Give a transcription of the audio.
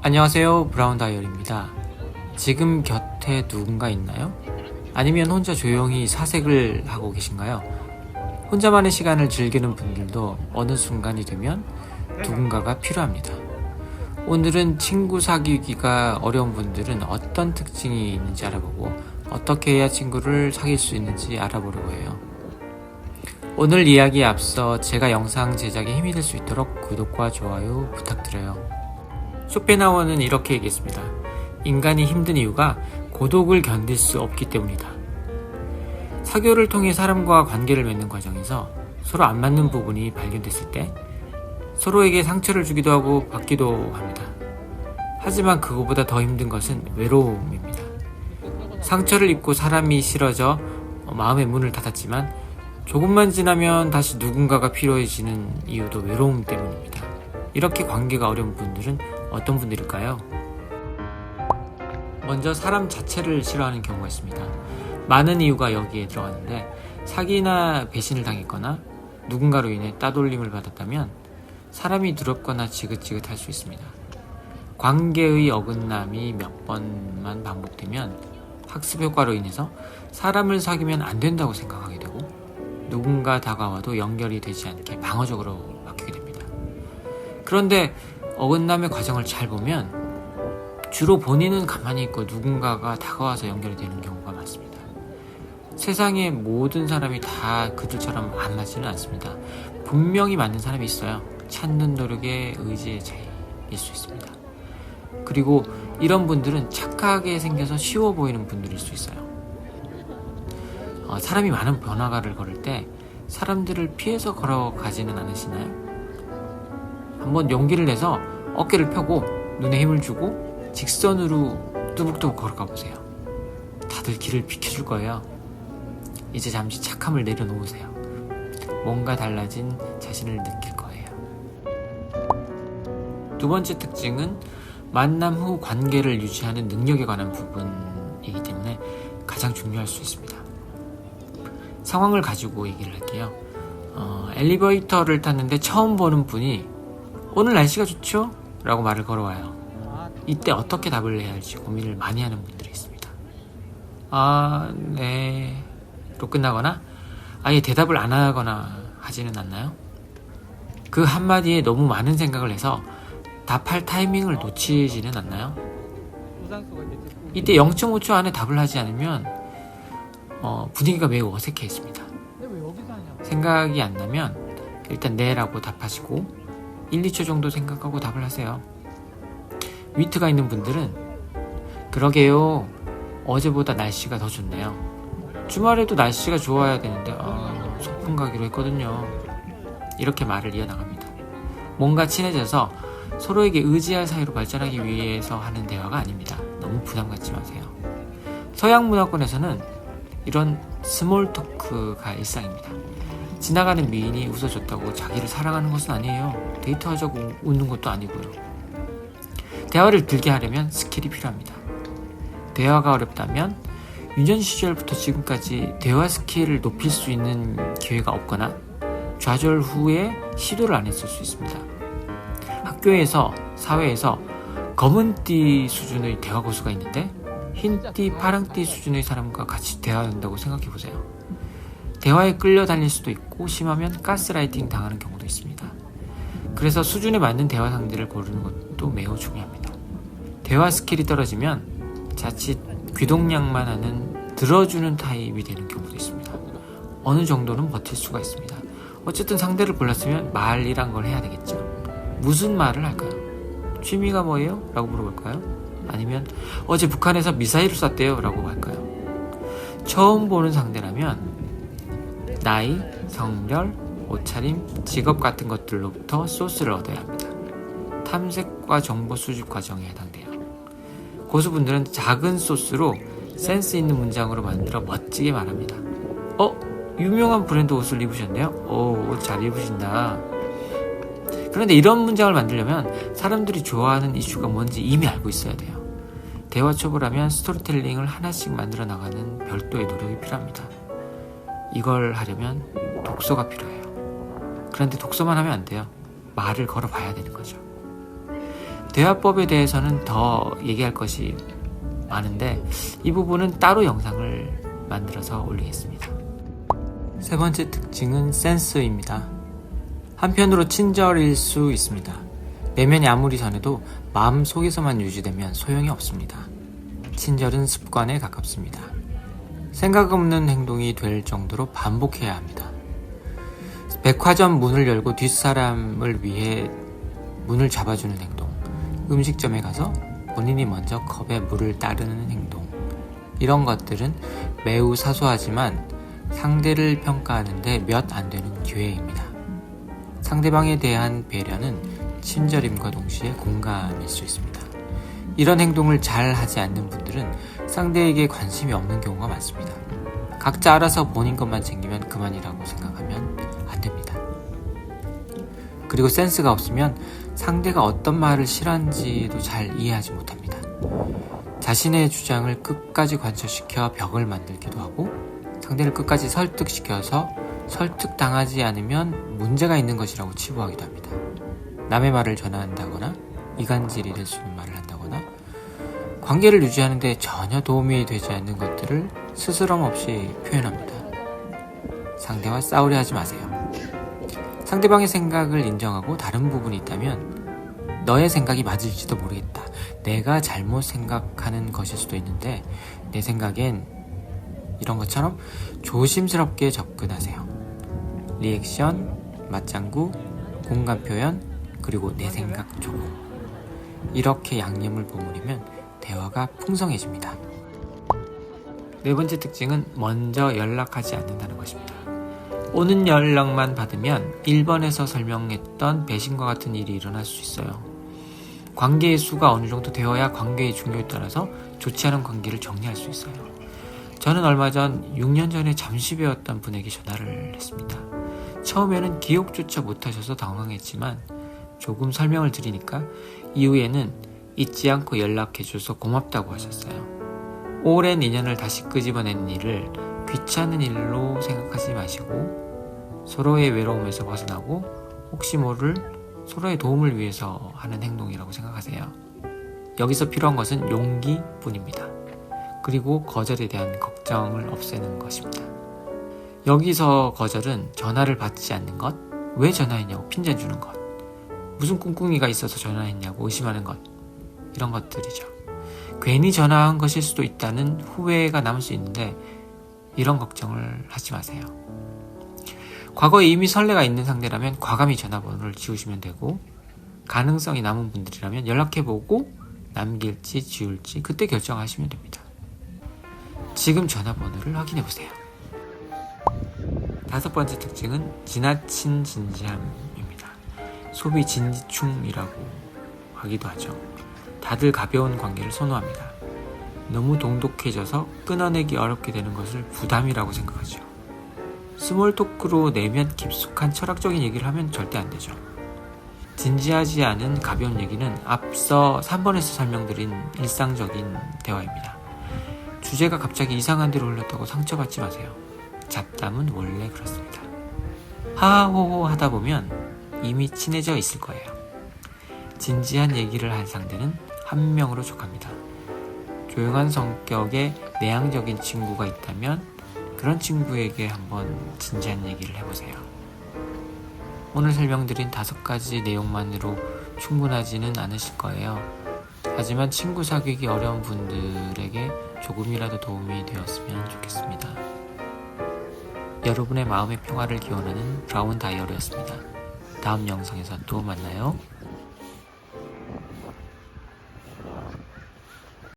안녕하세요, 브라운 다이어리입니다. 지금 곁에 누군가 있나요? 아니면 혼자 조용히 사색을 하고 계신가요? 혼자만의 시간을 즐기는 분들도 어느 순간이 되면 누군가가 필요합니다. 오늘은 친구 사귀기가 어려운 분들은 어떤 특징이 있는지 알아보고 어떻게 해야 친구를 사귈 수 있는지 알아보려고 해요. 오늘 이야기에 앞서 제가 영상 제작에 힘이 될 수 있도록 구독과 좋아요 부탁드려요. 쇼펜하우어는 이렇게 얘기했습니다. 인간이 힘든 이유가 고독을 견딜 수 없기 때문이다. 사교를 통해 사람과 관계를 맺는 과정에서 서로 안 맞는 부분이 발견됐을 때 서로에게 상처를 주기도 하고 받기도 합니다. 하지만 그거보다 더 힘든 것은 외로움입니다. 상처를 입고 사람이 싫어져 마음의 문을 닫았지만 조금만 지나면 다시 누군가가 필요해지는 이유도 외로움 때문입니다. 이렇게 관계가 어려운 분들은 어떤 분들일까요? 먼저 사람 자체를 싫어하는 경우가 있습니다. 많은 이유가 여기에 들어가는데 사기나 배신을 당했거나 누군가로 인해 따돌림을 받았다면 사람이 두렵거나 지긋지긋할 수 있습니다. 관계의 어긋남이 몇 번만 반복되면 학습 효과로 인해서 사람을 사귀면 안 된다고 생각하게 되고 누군가 다가와도 연결이 되지 않게 방어적으로 바뀌게 됩니다. 그런데 어긋남의 과정을 잘 보면 주로 본인은 가만히 있고 누군가가 다가와서 연결이 되는 경우가 많습니다. 세상의 모든 사람이 다 그들처럼 안 맞지는 않습니다. 분명히 맞는 사람이 있어요. 찾는 노력의 의지의 차이일 수 있습니다. 그리고 이런 분들은 착하게 생겨서 쉬워 보이는 분들일 수 있어요. 사람이 많은 번화가를 걸을 때 사람들을 피해서 걸어가지는 않으시나요? 한번 용기를 내서 어깨를 펴고 눈에 힘을 주고 직선으로 뚜벅뚜벅 걸어가 보세요. 다들 길을 비켜줄 거예요. 이제 잠시 착함을 내려놓으세요. 뭔가 달라진 자신을 느낄 거예요. 두 번째 특징은 만남 후 관계를 유지하는 능력에 관한 부분이기 때문에 가장 중요할 수 있습니다. 상황을 가지고 얘기를 할게요. 엘리베이터를 탔는데 처음 보는 분이 오늘 날씨가 좋죠? 라고 말을 걸어와요. 이때 어떻게 답을 해야 할지 고민을 많이 하는 분들이 있습니다. 네 로 끝나거나 아예 대답을 안 하거나 하지는 않나요? 그 한마디에 너무 많은 생각을 해서 답할 타이밍을 놓치지는 않나요? 이때 0.5초 안에 답을 하지 않으면 분위기가 매우 어색해집니다. 생각이 안 나면 일단 네라고 답하시고 1, 2초 정도 생각하고 답을 하세요. 위트가 있는 분들은 그러게요. 어제보다 날씨가 더 좋네요. 주말에도 날씨가 좋아야 되는데 소풍 가기로 했거든요. 이렇게 말을 이어나갑니다. 뭔가 친해져서 서로에게 의지할 사이로 발전하기 위해서 하는 대화가 아닙니다. 너무 부담 갖지 마세요. 서양 문화권에서는 이런 스몰 토크가 일상입니다. 지나가는 미인이 웃어줬다고 자기를 사랑하는 것은 아니에요. 데이트하자고 웃는 것도 아니고요. 대화를 길게 하려면 스킬이 필요합니다. 대화가 어렵다면 유년 시절부터 지금까지 대화 스킬을 높일 수 있는 기회가 없거나 좌절 후에 시도를 안 했을 수 있습니다. 학교에서, 사회에서 검은띠 수준의 대화 고수가 있는데 흰띠, 파랑띠 수준의 사람과 같이 대화한다고 생각해보세요. 대화에 끌려다닐 수도 있고 심하면 가스라이팅 당하는 경우도 있습니다. 그래서 수준에 맞는 대화 상대를 고르는 것도 매우 중요합니다. 대화 스킬이 떨어지면 자칫 귀동냥만 하는 들어주는 타입이 되는 경우도 있습니다. 어느 정도는 버틸 수가 있습니다. 어쨌든 상대를 골랐으면 말이란 걸 해야 되겠죠. 무슨 말을 할까요? 취미가 뭐예요? 라고 물어볼까요? 아니면 어제 북한에서 미사일을 쐈대요? 라고 할까요? 처음 보는 상대라면 나이, 성별, 옷차림, 직업 같은 것들로부터 소스를 얻어야 합니다. 탐색과 정보 수집 과정에 해당돼요. 고수분들은 작은 소스로 센스 있는 문장으로 만들어 멋지게 말합니다. 유명한 브랜드 옷을 입으셨네요? 옷 잘 입으신다. 그런데 이런 문장을 만들려면 사람들이 좋아하는 이슈가 뭔지 이미 알고 있어야 돼요. 대화 초보라면 스토리텔링을 하나씩 만들어 나가는 별도의 노력이 필요합니다. 이걸 하려면 독서가 필요해요. 그런데 독서만 하면 안 돼요. 말을 걸어봐야 되는 거죠. 대화법에 대해서는 더 얘기할 것이 많은데 이 부분은 따로 영상을 만들어서 올리겠습니다. 세 번째 특징은 센스입니다. 한편으로 친절일 수 있습니다. 내면이 아무리 전해도 마음 속에서만 유지되면 소용이 없습니다. 친절은 습관에 가깝습니다. 생각 없는 행동이 될 정도로 반복해야 합니다. 백화점 문을 열고 뒷사람을 위해 문을 잡아주는 행동, 음식점에 가서 본인이 먼저 컵에 물을 따르는 행동, 이런 것들은 매우 사소하지만 상대를 평가하는데 몇 안 되는 기회입니다. 상대방에 대한 배려는 친절임과 동시에 공감일 수 있습니다. 이런 행동을 잘 하지 않는 분들은 상대에게 관심이 없는 경우가 많습니다. 각자 알아서 본인 것만 챙기면 그만이라고 생각하면 안 됩니다. 그리고 센스가 없으면 상대가 어떤 말을 싫어하는지도 잘 이해하지 못합니다. 자신의 주장을 끝까지 관철시켜 벽을 만들기도 하고 상대를 끝까지 설득시켜서 설득당하지 않으면 문제가 있는 것이라고 치부하기도 합니다. 남의 말을 전화한다거나 이간질이 될 수 있는 말을 한다거나 관계를 유지하는 데 전혀 도움이 되지 않는 것들을 스스럼 없이 표현합니다. 상대와 싸우려 하지 마세요. 상대방의 생각을 인정하고 다른 부분이 있다면 너의 생각이 맞을지도 모르겠다. 내가 잘못 생각하는 것일 수도 있는데 내 생각엔 이런 것처럼 조심스럽게 접근하세요. 리액션, 맞장구, 공감 표현, 그리고 내 생각 조금. 이렇게 양념을 버무리면 대화가 풍성해집니다. 네 번째 특징은 먼저 연락하지 않는다는 것입니다. 오는 연락만 받으면 1번에서 설명했던 배신과 같은 일이 일어날 수 있어요. 관계의 수가 어느 정도 되어야 관계의 중요에 따라서 좋지 않은 관계를 정리할 수 있어요. 저는 얼마 전 6년 전에 잠시 배웠던 분에게 전화를 했습니다. 처음에는 기억조차 못하셔서 당황했지만 조금 설명을 드리니까 이후에는 잊지 않고 연락해줘서 고맙다고 하셨어요. 오랜 인연을 다시 끄집어내는 일을 귀찮은 일로 생각하지 마시고 서로의 외로움에서 벗어나고 혹시 모를 서로의 도움을 위해서 하는 행동이라고 생각하세요. 여기서 필요한 것은 용기뿐입니다. 그리고 거절에 대한 걱정을 없애는 것입니다. 여기서 거절은 전화를 받지 않는 것, 왜 전화했냐고 핀잔 주는 것, 무슨 꿍꿍이가 있어서 전화했냐고 의심하는 것, 이런 것들이죠. 괜히 전화한 것일 수도 있다는 후회가 남을 수 있는데 이런 걱정을 하지 마세요. 과거에 이미 선례가 있는 상대라면 과감히 전화번호를 지우시면 되고 가능성이 남은 분들이라면 연락해보고 남길지 지울지 그때 결정하시면 됩니다. 지금 전화번호를 확인해보세요. 다섯 번째 특징은 지나친 진지함입니다. 소위 진지충이라고 하기도 하죠. 다들 가벼운 관계를 선호합니다. 너무 동독해져서 끊어내기 어렵게 되는 것을 부담이라고 생각하죠. 스몰 토크로 내면 깊숙한 철학적인 얘기를 하면 절대 안 되죠. 진지하지 않은 가벼운 얘기는 앞서 3번에서 설명드린 일상적인 대화입니다. 주제가 갑자기 이상한 데로 흘렀다고 상처받지 마세요. 잡담은 원래 그렇습니다. 하하호호 하다 보면 이미 친해져 있을 거예요. 진지한 얘기를 할 상대는 한 명으로 족합니다. 조용한 성격의 내향적인 친구가 있다면 그런 친구에게 한번 진지한 얘기를 해보세요. 오늘 설명드린 5가지 내용만으로 충분하지는 않으실 거예요. 하지만 친구 사귀기 어려운 분들에게 조금이라도 도움이 되었으면 좋겠습니다. 여러분의 마음의 평화를 기원하는 브라운 다이어리였습니다. 다음 영상에서 또 만나요.